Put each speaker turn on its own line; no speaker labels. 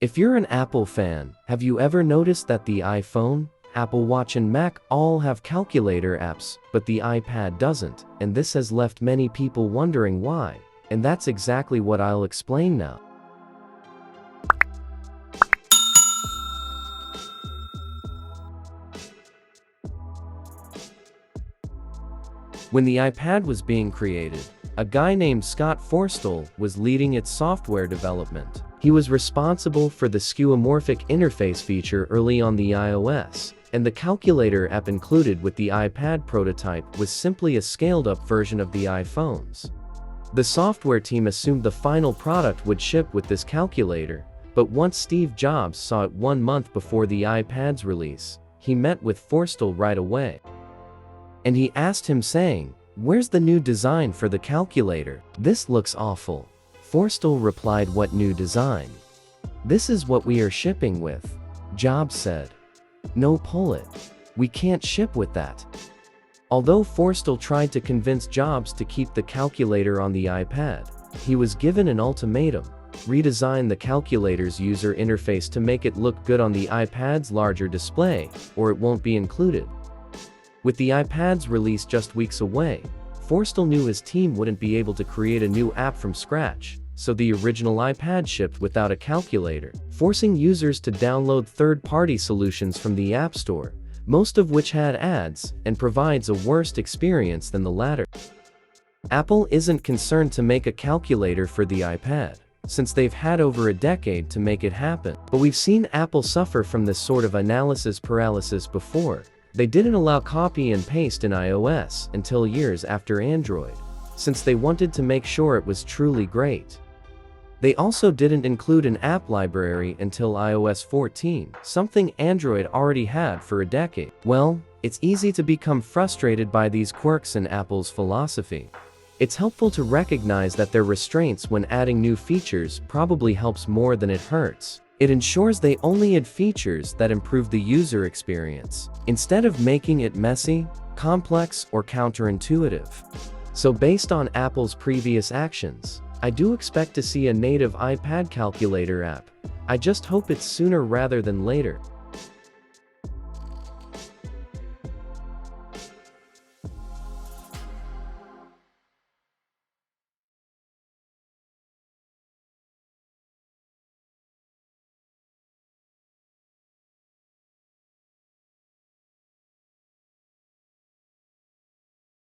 If you're an Apple fan, have you ever noticed that the iPhone, Apple Watch and Mac all have calculator apps, but the iPad doesn't, and this has left many people wondering why, and that's exactly what I'll explain now. When the iPad was being created, a guy named Scott Forstall was leading its software development. He was responsible for the skeuomorphic interface feature early on the iOS, and the calculator app included with the iPad prototype was simply a scaled-up version of the iPhones. The software team assumed the final product would ship with this calculator, but once Steve Jobs saw it 1 month before the iPad's release, he met with Forstall right away. And he asked him saying, "Where's the new design for the calculator? This looks awful." Forstall replied, "What new design? This is what we are shipping with." Jobs said, "No, pull it. We can't ship with that." Although Forstall tried to convince Jobs to keep the calculator on the iPad, he was given an ultimatum: redesign the calculator's user interface to make it look good on the iPad's larger display, or it won't be included. With the iPad's release just weeks away, Forstall knew his team wouldn't be able to create a new app from scratch, so the original iPad shipped without a calculator, forcing users to download third-party solutions from the App Store, most of which had ads, and provides a worse experience than the latter. Apple isn't concerned to make a calculator for the iPad, since they've had over a decade to make it happen. But we've seen Apple suffer from this sort of analysis paralysis before. They didn't allow copy and paste in iOS until years after Android, since they wanted to make sure it was truly great. They also didn't include an app library until iOS 14, something Android already had for a decade. Well, it's easy to become frustrated by these quirks in Apple's philosophy. It's helpful to recognize that their restraints when adding new features probably helps more than it hurts. It ensures they only add features that improve the user experience, instead of making it messy, complex, or counterintuitive. So based on Apple's previous actions, I do expect to see a native iPad calculator app. I just hope it's sooner rather than later.